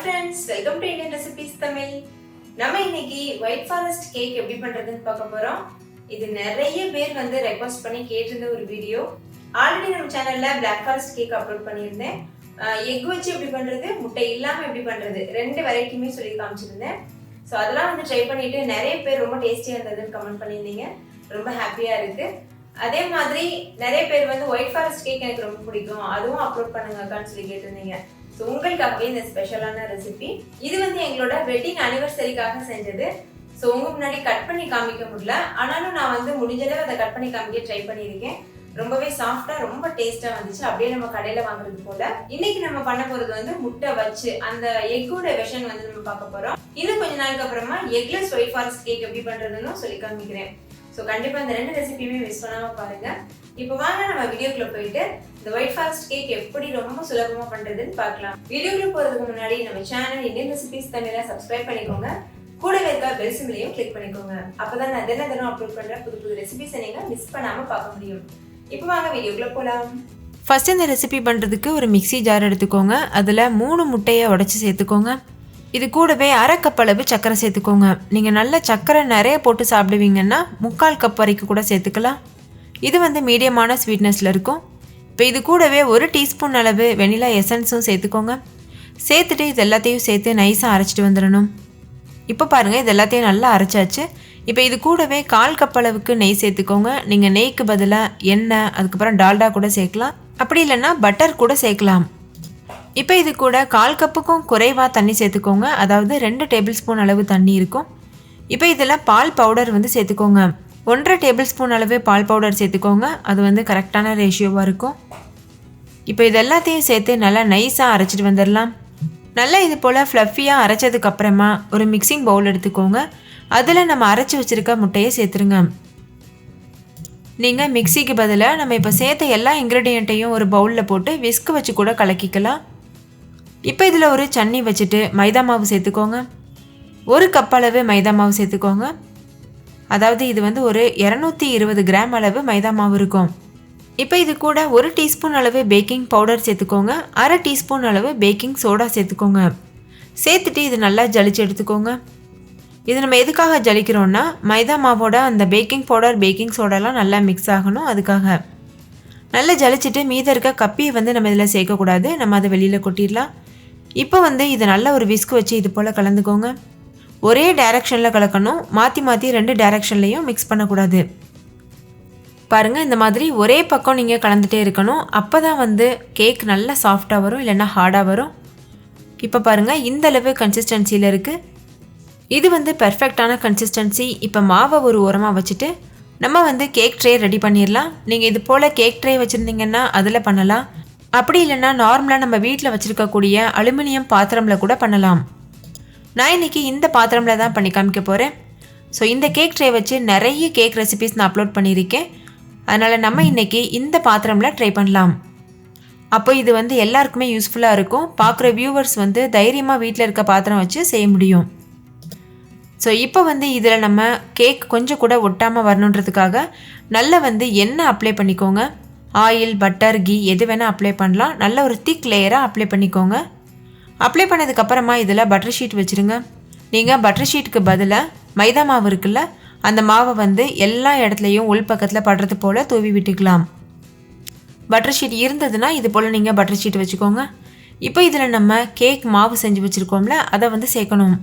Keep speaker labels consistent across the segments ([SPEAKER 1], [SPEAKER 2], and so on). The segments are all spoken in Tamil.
[SPEAKER 1] friends, welcome to Indian Recipes Tamil. நம்ம இன்னைக்கு white forest cake எப்படி பண்றதுன்னு பார்க்க போறோம். இது நிறைய பேர் வந்து ரெக்வெஸ்ட் பண்ணி கேட்டிருந்த ஒரு வீடியோ. ஆல்ரெடி நம்ம சேனல்ல black forest cake அப்லோட் பண்ணியிருந்தேன். எக் வச்சு எப்படி பண்றது, முட்டை இல்லாம எப்படி பண்றது, ரெண்டு வெரைட்டியுமே சொல்லி காமிச்சிருந்தேன். ஸோ அதெல்லாம் வந்து ட்ரை பண்ணிட்டு நிறைய பேர் ரொம்ப டேஸ்டியா இருந்ததுன்னு கமெண்ட் பண்ணியிருந்தீங்க. ரொம்ப ஹாப்பியா இருக்கு. அதே மாதிரி நிறைய பேர் வந்து ஒயிட் ஃபாரஸ்ட் கேக் எனக்கு ரொம்ப பிடிக்கும், அதுவும் அப்லோட் பண்ணுங்க அக்கான்னு சொல்லி கேட்டிருந்தீங்க. ஸோ உங்களுக்காகவே இந்த ஸ்பெஷலான ரெசிபி. இது வந்து எங்களோட வெட்டிங் அனிவர்சரிக்காக செஞ்சது. ஸோ உங்க முன்னாடி கட் பண்ணி காமிக்க முடியல, ஆனாலும் நான் வந்து முடிஞ்சளவு அதை கட் பண்ணி காமிக்க ட்ரை பண்ணியிருக்கேன். ரொம்பவே சாஃப்டா ரொம்ப டேஸ்டா வந்துச்சு, அப்படியே நம்ம கடையில வாங்குறது போல. இன்னைக்கு நம்ம பண்ண போறது வந்து முட்டை வச்சு அந்த எக்கோட வெர்ஷன் வந்து நம்ம பார்க்க போறோம். இன்னும் கொஞ்ச நாளுக்கு அப்புறமா எக்லெஸ் ஒயிட் ஃபாரஸ்ட் கேக் எப்படி பண்றதுன்னு சொல்லி காமிக்கிறேன். ஸோ கண்டிப்பா இந்த ரெண்டு ரெசிபியுமே மிஸ் பண்ணாம பாருங்க. இப்போ வாங்க நம்ம வீடியோக்குள்ள போயிட்டு இந்த ஒயிட் ஃபாரஸ்ட் கேக் எப்படி ரொம்ப சுலபமா பண்றதுன்னு பார்க்கலாம். வீடியோக்குள்ள போறதுக்கு முன்னாடி நம்ம சேனல் இந்தியன் ரெசிபிஸ் தமிழை சப்ஸ்கிரைப் பண்ணிக்கோங்க. கூடவே இருக்க பெல் சிம்பிளையும் கிளிக் பண்ணிக்கோங்க. அப்பதான் நான் தினம் அப்லோட் பண்ற புது புது ரெசிபிஸை நீங்க மிஸ் பண்ணாம பார்க்க முடியும். இப்போ வாங்க வீடியோக்குள்ள போலாம்.
[SPEAKER 2] ஃபர்ஸ்ட் இந்த ரெசிபி பண்ணுறதுக்கு ஒரு மிக்ஸி ஜார் எடுத்துக்கோங்க. அதில் 3 முட்டையை உடச்சி சேர்த்துக்கோங்க. இது கூடவே அரை கப் அளவு சர்க்கரை சேர்த்துக்கோங்க. நீங்கள் நல்ல சர்க்கரை நிறைய போட்டு சாப்பிடுவீங்கன்னா 3/4 கப் வரைக்கும் கூட சேர்த்துக்கலாம். இது வந்து மீடியமான ஸ்வீட்னஸில் இருக்கும். இப்போ இது கூடவே 1 டீஸ்பூன் அளவு வெனிலா எசன்ஸும் சேர்த்துக்கோங்க. சேர்த்துட்டு இது எல்லாத்தையும் சேர்த்து நைஸாக அரைச்சிட்டு வந்துடணும். இப்போ பாருங்கள், இது எல்லாத்தையும் நல்லா அரைச்சாச்சு. இப்போ இது கூடவே 1/4 கப் அளவுக்கு நெய் சேர்த்துக்கோங்க. நீங்கள் நெய்க்கு பதிலாக எண்ணெய், அதுக்கப்புறம் டால்டா கூட சேர்க்கலாம். அப்படி இல்லைன்னா பட்டர் கூட சேர்க்கலாம். இப்போ இது கூட 1/4 கப்புக்கும் குறைவாக தண்ணி சேர்த்துக்கோங்க. அதாவது 2 டேபிள் ஸ்பூன் அளவு தண்ணி இருக்கும். இப்போ இதில் பால் பவுடர் வந்து சேர்த்துக்கோங்க. 1/2 டேபிள் ஸ்பூன் அளவு பால் பவுடர் சேர்த்துக்கோங்க. அது வந்து கரெக்டான ரேஷியோவாக இருக்கும். இப்போ இது எல்லாத்தையும் சேர்த்து நல்லா நைஸாக அரைச்சிட்டு வந்துடலாம். நல்லா இது போல் ஃப்ளஃபியாக அரைச்சதுக்கப்புறமா ஒரு மிக்சிங் பவுல் எடுத்துக்கோங்க. அதில் நம்ம அரைச்சி வச்சுருக்க முட்டையை சேர்த்துருங்க. நீங்கள் மிக்சிக்கு பதிலாக நம்ம இப்போ சேர்த்த எல்லா இன்க்ரீடியண்ட்டையும் ஒரு பவுலில் போட்டு விஸ்க் வச்சு கூட கலக்கிக்கலாம். இப்போ இதில் ஒரு சன்னி வச்சுட்டு மைதா மாவு சேர்த்துக்கோங்க. 1 கப் அளவு மைதா மாவு சேர்த்துக்கோங்க. அதாவது இது வந்து ஒரு 220 கிராம் அளவு மைதா மாவு இருக்கும். இப்போ இது கூட 1 டீஸ்பூன் அளவு பேக்கிங் பவுடர் சேர்த்துக்கோங்க. அரை டீஸ்பூன் அளவு பேக்கிங் சோடா சேர்த்துக்கோங்க. சேர்த்துட்டு இது நல்லா ஜலிச்சு எடுத்துக்கோங்க. இது நம்ம எதுக்காக ஜலிக்கிறோன்னா, மைதா மாவோட அந்த பேக்கிங் பவுடர் பேக்கிங் சோடாலாம் நல்லா மிக்ஸ் ஆகணும். அதுக்காக நல்லா ஜலிச்சுட்டு மீத இருக்க கப்பியை வந்து நம்ம இதில் சேர்க்கக்கூடாது, நம்ம அதை வெளியில் கொட்டிடலாம். இப்போ வந்து இது நல்லா ஒரு விஸ்க் வச்சு இது போல் கலந்துக்கோங்க. ஒரே டைரெக்ஷனில் கலக்கணும், மாற்றி மாற்றி 2 டைரெக்ஷன்லையும் மிக்ஸ் பண்ணக்கூடாது. பாருங்கள், இந்த மாதிரி ஒரே பக்கம் நீங்கள் கலந்துகிட்டே இருக்கணும். அப்போ தான் வந்து கேக் நல்லா சாஃப்டாக வரும், இல்லைன்னா ஹார்டாக வரும். இப்போ பாருங்கள், இந்த அளவு கன்சிஸ்டன்சியில் இருக்குது. இது வந்து பெர்ஃபெக்டான கன்சிஸ்டன்சி. இப்போ மாவை ஒரு ஓரமாக வச்சுட்டு நம்ம வந்து கேக் ட்ரே ரெடி பண்ணிடலாம். நீங்கள் இது போல் கேக் ட்ரே வச்சுருந்தீங்கன்னா அதில் பண்ணலாம். அப்படி இல்லைன்னா நார்மலாக நம்ம வீட்டில் வச்சுருக்கக்கூடிய அலுமினியம் பாத்திரமில் கூட பண்ணலாம். நான் இன்றைக்கி இந்த பாத்திரமில் தான் பண்ணி காமிக்க போகிறேன். ஸோ இந்த கேக் ட்ரே வச்சு நிறைய கேக் ரெசிபிஸ் நான் அப்லோட் பண்ணியிருக்கேன். அதனால் நம்ம இன்றைக்கி இந்த பாத்திரமில் ட்ரை பண்ணலாம். அப்போ இது வந்து எல்லாருக்குமே யூஸ்ஃபுல்லாக இருக்கும். பார்க்குற வியூவர்ஸ் வந்து தைரியமாக வீட்டில் இருக்க பாத்திரம் வச்சு செய்ய முடியும். ஸோ இப்போ வந்து இதில் நம்ம கேக் கொஞ்சம் கூட ஒட்டாமல் வரணுன்றதுக்காக நல்லா வந்து எண்ணெய் அப்ளை பண்ணிக்கோங்க. ஆயில், பட்டர், கீ எது வேணால் அப்ளை பண்ணலாம். நல்ல ஒரு திக் லேயராக அப்ளை பண்ணிக்கோங்க. அப்ளை பண்ணதுக்கப்புறமா இதில் பட்டர் ஷீட் வச்சுருங்க. நீங்கள் பட்டர் ஷீட்டுக்கு பதிலாக மைதா மாவு இருக்குல்ல, அந்த மாவை வந்து எல்லா இடத்துலையும் உள்பக்கத்தில் படுறது போல் தூவி விட்டுக்கலாம். பட்டர் ஷீட் இருந்ததுன்னா இது போல் நீங்கள் பட்டர் ஷீட் வச்சுக்கோங்க. இப்போ இதில் நம்ம கேக் மாவு செஞ்சு வச்சுருக்கோம்ல, அதை வந்து சேர்க்கணும்.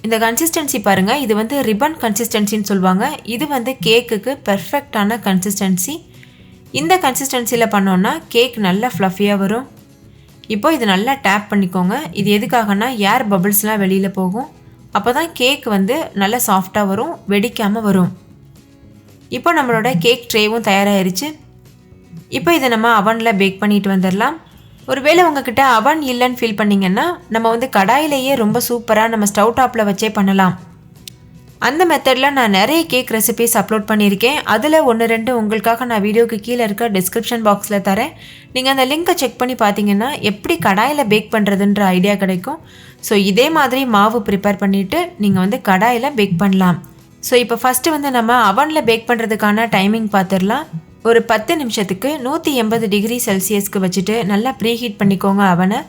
[SPEAKER 2] இந்த கன்சிஸ்டன்சி பாருங்கள், இது வந்து ரிப்பன் கன்சிஸ்டன்சின்னு சொல்லுவாங்க. இது வந்து கேக்குக்கு பெர்ஃபெக்டான கன்சிஸ்டன்சி. இந்த கன்சிஸ்டன்சியில் பண்ணோன்னா கேக் நல்லா ஃப்ளஃபியாக வரும். இப்போ இது நல்லா டேப் பண்ணிக்கோங்க. இது எதுக்காகனா ஏர் பபிள்ஸ்லாம் வெளியில் போகும். அப்போ தான் கேக் வந்து நல்லா சாஃப்டாக வரும், வெடிக்காமல் வரும். இப்போ நம்மளோட கேக் ட்ரேவும் தயாராகிருச்சு. இப்போ இதை நம்ம அவனில் பேக் பண்ணிட்டு வந்துடலாம். ஒருவேளை உங்ககிட்ட அவன் இல்லைன்னு ஃபீல் பண்ணிங்கன்னா நம்ம வந்து கடாயிலேயே ரொம்ப சூப்பராக நம்ம ஸ்டவ் டாப்பில் வச்சே பண்ணலாம். அந்த மெத்தடில் நான் நிறைய கேக் ரெசிபிஸ் அப்லோட் பண்ணியிருக்கேன். அதில் 1-2 உங்களுக்காக நான் வீடியோக்கு கீழே இருக்க டிஸ்கிரிப்ஷன் பாக்ஸில் தரேன். நீங்கள் அந்த லிங்க்கை செக் பண்ணி பார்த்தீங்கன்னா எப்படி கடாயில் பேக் பண்ணுறதுன்ற ஐடியா கிடைக்கும். ஸோ இதே மாதிரி மாவு ப்ரிப்பேர் பண்ணிவிட்டு நீங்கள் வந்து கடாயில் பேக் பண்ணலாம். ஸோ இப்போ ஃபஸ்ட்டு வந்து நம்ம அவனில் பேக் பண்ணுறதுக்கான டைமிங் பார்த்துடலாம். ஒரு 10 நிமிஷத்துக்கு 180 டிகிரி செல்சியஸ்க்கு வச்சுட்டு நல்லா ப்ரீஹீட் பண்ணிக்கோங்க அவனை.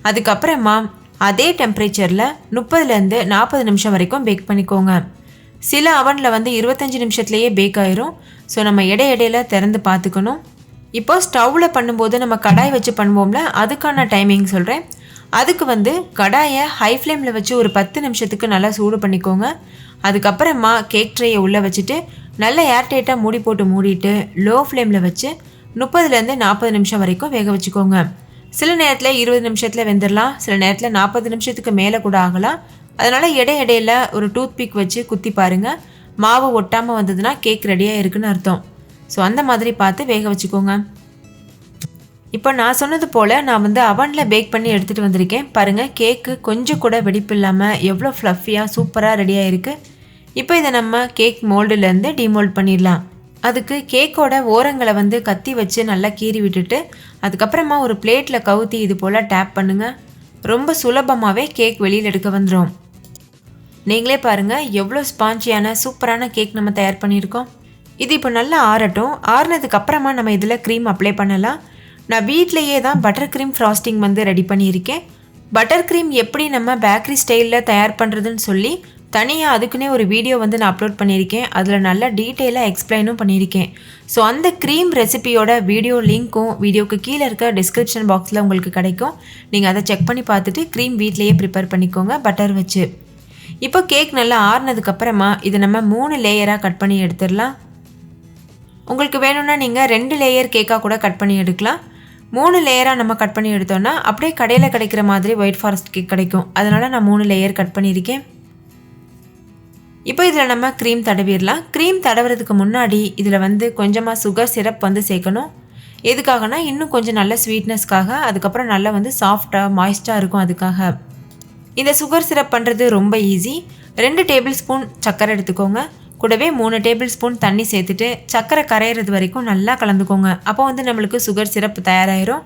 [SPEAKER 2] அதுக்கப்புறமா அதே டெம்பரேச்சரில் 30லேருந்து 40 நிமிஷம் வரைக்கும் பேக் பண்ணிக்கோங்க. சில அவனில் வந்து 25 நிமிஷத்துலேயே பேக் ஆயிரும். ஸோ நம்ம இடையில திறந்து பார்த்துக்கணும். இப்போ ஸ்டவ்வில் பண்ணும்போது நம்ம கடாய் வச்சு பண்ணுவோம்ல, அதுக்கான டைமிங் சொல்கிறேன். அதுக்கு வந்து கடாயை ஹை ஃப்ளேமில் வச்சு ஒரு 10 நிமிஷத்துக்கு நல்லா சூடு பண்ணிக்கோங்க. அதுக்கப்புறமா கேக் ட்ரேயை உள்ளே வச்சுட்டு நல்லா ஏர்டைட்டாக மூடி போட்டு மூடிட்டு லோ ஃப்ளேமில் வச்சு 30லேருந்து 40 நிமிஷம் வரைக்கும் வேக வச்சுக்கோங்க. சில நேரத்தில் 20 நிமிஷத்தில் வெந்துடலாம், சில நேரத்தில் 40 நிமிஷத்துக்கு மேலே கூட ஆகலாம். அதனால் இடையில ஒரு டூத் பிக் வச்சு குத்தி பாருங்கள். மாவு ஒட்டாமல் வந்ததுன்னா கேக் ரெடியாக இருக்குன்னு அர்த்தம். ஸோ அந்த மாதிரி பார்த்து வேக வச்சுக்கோங்க. இப்போ நான் சொன்னது போல் நான் வந்து அவனில் பேக் பண்ணி எடுத்துகிட்டு வந்திருக்கேன். பாருங்கள், கேக்கு கொஞ்சம் கூட வெடிப்பு இல்லாமல் எவ்வளோ ஃப்ளஃபியாக சூப்பராக ரெடியாக இருக்குது. இப்போ இதை நம்ம கேக் மோல்டுலேருந்து டிமோல்ட் பண்ணிடலாம். அதுக்கு கேக்கோட ஓரங்களை வந்து கத்தி வச்சு நல்லா கீறி விட்டுட்டு அதுக்கப்புறமா ஒரு பிளேட்டில் கவுத்தி இது போல் டேப் பண்ணுங்கள். ரொம்ப சுலபமாகவே கேக் வெளியில் எடுக்க வந்துடும். நீங்களே பாருங்கள் எவ்வளோ ஸ்பாஞ்சியான சூப்பரான கேக் நம்ம தயார் பண்ணியிருக்கோம். இது இப்போ நல்லா ஆறட்டும். ஆறுனதுக்கு அப்புறமா நம்ம இதில் க்ரீம் அப்ளை பண்ணலாம். நான் வீட்டிலையே தான் பட்டர் க்ரீம் ஃப்ராஸ்டிங் வந்து ரெடி பண்ணியிருக்கேன். பட்டர் க்ரீம் எப்படி நம்ம பேக்கரி ஸ்டைலில் தயார் பண்ணுறதுன்னு சொல்லி தனியாக அதுக்குன்னே ஒரு வீடியோ வந்து நான் அப்லோட் பண்ணியிருக்கேன். அதில் நல்லா டீட்டெயிலாக எக்ஸ்பிளைனும் பண்ணியிருக்கேன். ஸோ அந்த க்ரீம் ரெசிபியோட வீடியோ லிங்க்கும் வீடியோக்கு கீழே இருக்க டிஸ்கிரிப்ஷன் பாக்ஸில் உங்களுக்கு கிடைக்கும். நீங்கள் அதை செக் பண்ணி பார்த்துட்டு க்ரீம் வீட்லேயே ப்ரிப்பேர் பண்ணிக்கோங்க பட்டர் வச்சு. இப்போ கேக் நல்லா ஆறுனதுக்கப்புறமா இதை நம்ம 3 லேயராக கட் பண்ணி எடுத்துடலாம். உங்களுக்கு வேணும்னா நீங்கள் 2 லேயர் கேக்காக கூட கட் பண்ணி எடுக்கலாம். 3 லேயராக நம்ம கட் பண்ணி எடுத்தோன்னா அப்படியே கடையில் கிடைக்கிற மாதிரி ஒயிட் ஃபாரஸ்ட் கேக் கிடைக்கும். அதனால் நான் 3 லேயர் கட் பண்ணியிருக்கேன். இப்போ இதில் நம்ம க்ரீம் தடவிடலாம். க்ரீம் தடவுறதுக்கு முன்னாடி இதில் வந்து கொஞ்சமாக சுகர் சிரப் வந்து சேர்க்கணும். எதுக்காகனா இன்னும் கொஞ்சம் நல்ல ஸ்வீட்னஸ்க்காக, அதுக்கப்புறம் நல்லா வந்து சாஃப்டாக மாய்ஸ்டாக இருக்கும். அதுக்காக இந்த சுகர் சிரப் பண்ணுறது ரொம்ப ஈஸி. 2 டேபிள் ஸ்பூன் சர்க்கரை எடுத்துக்கோங்க. கூடவே 3 டேபிள் ஸ்பூன் தண்ணி சேர்த்துட்டு சர்க்கரை கரையிறது வரைக்கும் நல்லா கலந்துக்கோங்க. அப்போ வந்து நம்மளுக்கு சுகர் சிரப் தயாராகிரும்.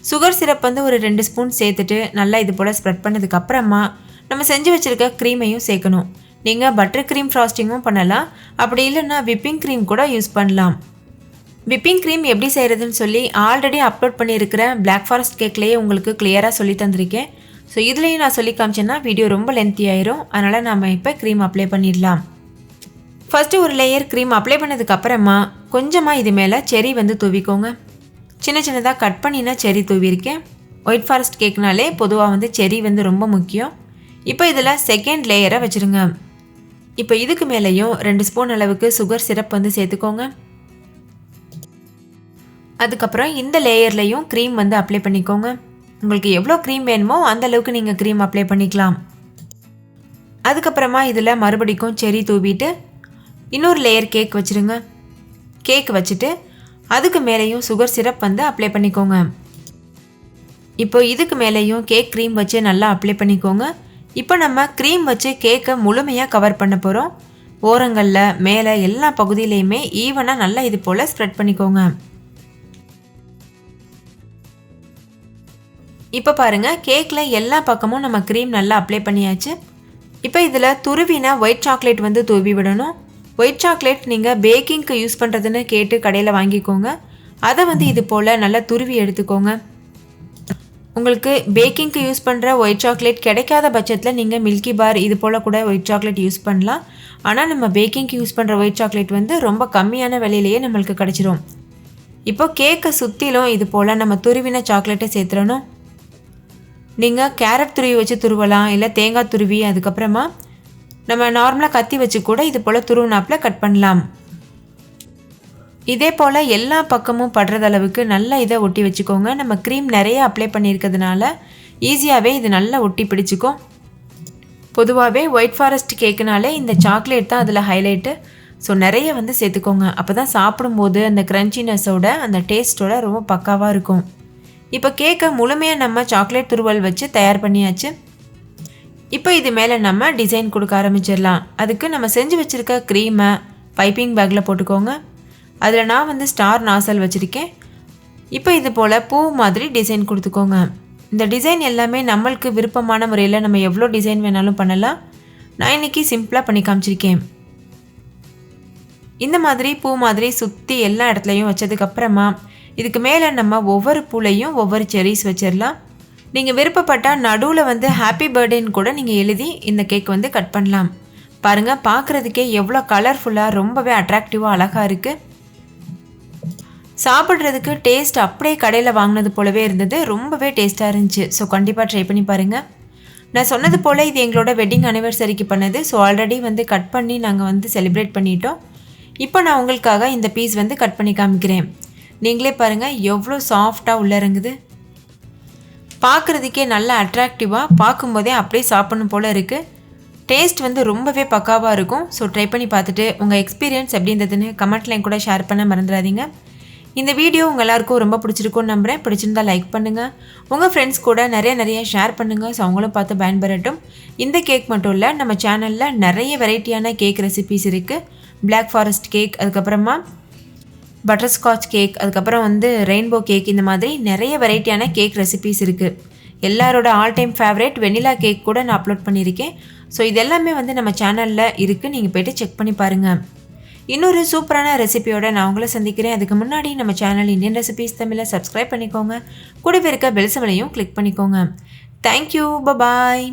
[SPEAKER 2] சுகர் சிரப் வந்து ஒரு 2 ஸ்பூன் சேர்த்துட்டு நல்லா இது போல் ஸ்ப்ரெட் பண்ணதுக்கப்புறமா நம்ம செஞ்சு வச்சுருக்க க்ரீமையும் சேர்க்கணும். நீங்கள் பட்டர் க்ரீம் ஃப்ராஸ்டிங்கும் பண்ணலாம், அப்படி இல்லைன்னா விப்பிங் க்ரீம் கூட யூஸ் பண்ணலாம். விப்பிங் க்ரீம் எப்படி செய்கிறதுன்னு சொல்லி ஆல்ரெடி அப்லோட் பண்ணியிருக்கிற பிளாக் ஃபாரஸ்ட் கேக்லேயே உங்களுக்கு கிளியராக சொல்லி தந்திருக்கேன். ஸோ இதுலேயும் நான் சொல்லி காமிச்சேன்னா வீடியோ ரொம்ப லென்த்தி ஆயிரும். அதனால் நம்ம இப்போ க்ரீம் அப்ளை பண்ணிடலாம். ஃபஸ்ட்டு ஒரு லேயர் க்ரீம் அப்ளை பண்ணதுக்கப்புறமா கொஞ்சமாக இது மேலே செரி வந்து தூவிக்கோங்க. சின்ன சின்னதாக கட் பண்ணினா செரி தூவிருக்கேன். ஒயிட் ஃபாரஸ்ட் கேக்னாலே பொதுவாக வந்து செரி வந்து ரொம்ப முக்கியம். இப்போ இதில் செகண்ட் லேயரை வச்சுருங்க. இப்போ இதுக்கு மேலேயும் 2 ஸ்பூன் அளவுக்கு சுகர் சிரப் வந்து சேர்த்துக்கோங்க. அதுக்கப்புறம் இந்த லேயர்லையும் க்ரீம் வந்து அப்ளை பண்ணிக்கோங்க. உங்களுக்கு எவ்வளோ க்ரீம் வேணுமோ அந்த அளவுக்கு நீங்கள் க்ரீம் அப்ளை பண்ணிக்கலாம். அதுக்கப்புறமா இதில் மறுபடிக்கும் செரி தூவிட்டு இன்னொரு லேயர் கேக் வச்சுருங்க. கேக் வச்சுட்டு அதுக்கு மேலேயும் சுகர் சிரப் வந்து அப்ளை பண்ணிக்கோங்க. இப்போ இதுக்கு மேலேயும் கேக் க்ரீம் வச்சு நல்லா அப்ளை பண்ணிக்கோங்க. இப்போ நம்ம க்ரீம் வச்சு கேக்கை முழுமையாக கவர் பண்ண போகிறோம். ஓரங்களில் மேலே எல்லா பகுதியிலையுமே ஈவனாக நல்லா இது போல் ஸ்ப்ரெட் பண்ணிக்கோங்க. இப்போ பாருங்கள், கேக்கில் எல்லா பக்கமும் நம்ம க்ரீம் நல்லா அப்ளை பண்ணியாச்சு. இப்போ இதில் துருவினா ஒயிட் சாக்லேட் வந்து தூவி விடணும். ஒயிட் சாக்லேட் நீங்கள் பேக்கிங்க்கு யூஸ் பண்ணுறதுன்னு கேட்டு கடையில் வாங்கிக்கோங்க. அதை வந்து இது போல் நல்லா துருவி எடுத்துக்கோங்க. உங்களுக்கு பேக்கிங்க்கு யூஸ் பண்ணுற ஒயிட் சாக்லேட் கிடைக்காத பட்சத்தில் நீங்கள் மில்கி பார் இது போல் கூட ஒயிட் சாக்லேட் யூஸ் பண்ணலாம். ஆனால் நம்ம பேக்கிங்க்கு யூஸ் பண்ணுற ஒயிட் சாக்லேட் வந்து ரொம்ப கம்மியான விலையிலேயே நம்மளுக்கு கிடச்சிரும். இப்போ கேக்கை சுற்றிலும் இது போல் நம்ம துருவின சாக்லேட்டை சேர்த்துடணும். நீங்கள் கேரட் துருவி வச்சு துருவலாம், இல்லை தேங்காய் துருவி அதுக்கப்புறமா நம்ம நார்மலாக கத்தி வச்சு கூட இது போல் துருவினாப்பில் கட் பண்ணலாம். இதே போல் எல்லா பக்கமும் படுறது அளவுக்கு நல்லா இதை ஒட்டி வச்சுக்கோங்க. நம்ம க்ரீம் நிறைய அப்ளை பண்ணியிருக்கிறதுனால ஈஸியாகவே இது நல்லா ஒட்டி பிடிச்சிக்கும். பொதுவாகவே ஒயிட் ஃபாரஸ்ட் கேக்குனாலே இந்த சாக்லேட் தான் அதில் ஹைலைட்டு. ஸோ நிறைய வந்து சேர்த்துக்கோங்க. அப்போ தான் சாப்பிடும்போது அந்த க்ரன்ச்சினஸோட அந்த டேஸ்ட்டோட ரொம்ப பக்காவாக இருக்கும். இப்போ கேக்கை முழுமையாக நம்ம சாக்லேட் துருவல் வச்சு தயார் பண்ணியாச்சு. இப்போ இது மேலே நம்ம டிசைன் கொடுக்க ஆரம்பிச்சிடலாம். அதுக்கு நம்ம செஞ்சு வச்சுருக்க க்ரீமை பைப்பிங் பேக்கில் போட்டுக்கோங்க. அதில் நான் வந்து ஸ்டார் நாசல் வச்சுருக்கேன். இப்போ இது போல் பூ மாதிரி டிசைன் கொடுத்துக்கோங்க. இந்த டிசைன் எல்லாமே நம்மளுக்கு விருப்பமான முறையில் நம்ம எவ்வளோ டிசைன் வேணாலும் பண்ணலாம். நான் இன்றைக்கி சிம்பிளாக பண்ணி காமிச்சிருக்கேன். இந்த மாதிரி பூ மாதிரி சுற்றி எல்லா இடத்துலையும் வச்சதுக்கப்புறமா இதுக்கு மேலே நம்ம ஒவ்வொரு பூலையும் ஒவ்வொரு செரிஸ் வச்சிடலாம். நீங்கள் விருப்பப்பட்டால் நடுவில் வந்து ஹாப்பி பர்த்டேன்னு கூட நீங்கள் எழுதி இந்த கேக் வந்து கட் பண்ணலாம். பாருங்கள், பார்க்குறதுக்கே எவ்வளோ கலர்ஃபுல்லாக ரொம்பவே அட்ராக்டிவாக அழகாக இருக்குது. சாப்பிட்றதுக்கு டேஸ்ட் அப்படியே கடையில் வாங்கினது போலவே இருந்தது. ரொம்பவே டேஸ்ட்டாக இருந்துச்சு. ஸோ கண்டிப்பாக ட்ரை பண்ணி பாருங்கள். நான் சொன்னது போல் இது எங்களோட வெட்டிங் அனிவர்சரிக்கு பண்ணது. ஸோ ஆல்ரெடி வந்து கட் பண்ணி நாங்கள் வந்து செலிப்ரேட் பண்ணிட்டோம். இப்போ நான் உங்களுக்காக இந்த பீஸ் வந்து கட் பண்ணி காமிக்கிறேன். நீங்களே பாருங்கள் எவ்வளோ சாஃப்டாக உள்ளே இறங்குது. பார்க்குறதுக்கே நல்லா அட்ராக்டிவாக, பார்க்கும்போதே அப்படியே சாப்பிடணும் போல் இருக்குது. டேஸ்ட் வந்து ரொம்பவே பக்காவாக இருக்கும். ஸோ ட்ரை பண்ணி பார்த்துட்டு உங்கள் எக்ஸ்பீரியன்ஸ் எப்படி இருந்ததுன்னு கமெண்ட்லையும் கூட ஷேர் பண்ண மறந்துடாதீங்க. இந்த வீடியோ உங்கள் எல்லாருக்கும் ரொம்ப பிடிச்சிருக்கும்னு நம்புகிறேன். பிடிச்சிருந்தால் லைக் பண்ணுங்கள். உங்கள் ஃப்ரெண்ட்ஸ் கூட நிறைய ஷேர் பண்ணுங்கள். ஸோ அவங்களும் பார்த்து பயன்பெறட்டும். இந்த கேக் மட்டும் இல்லை, நம்ம சேனலில் நிறைய வெரைட்டியான கேக் ரெசிபீஸ் இருக்குது. பிளாக் ஃபாரஸ்ட் கேக், அதுக்கப்புறமா பட்டர்ஸ்காட்ச் கேக், அதுக்கப்புறம் வந்து ரெயின்போ கேக், இந்த மாதிரி நிறைய வெரைட்டியான கேக் ரெசிபீஸ் இருக்குது. எல்லாரோட all time favourite vanilla cake கூட நான் அப்லோட் பண்ணியிருக்கேன். ஸோ இது எல்லாமே வந்து நம்ம சேனலில் இருக்குது. நீங்கள் போய்ட்டு செக் பண்ணி பாருங்கள். இன்னொரு சூப்பரான ரெசிபியோட நான் உங்களை சந்திக்கிறேன். அதுக்கு முன்னாடி நம்ம சேனல் இந்தியன் ரெசிபீஸ் தமிழை சப்ஸ்கிரைப் பண்ணிக்கோங்க. கூடவே இருக்க பெல் சிம்பலையும் கிளிக் பண்ணிக்கோங்க. தேங்க்யூ, பாய்.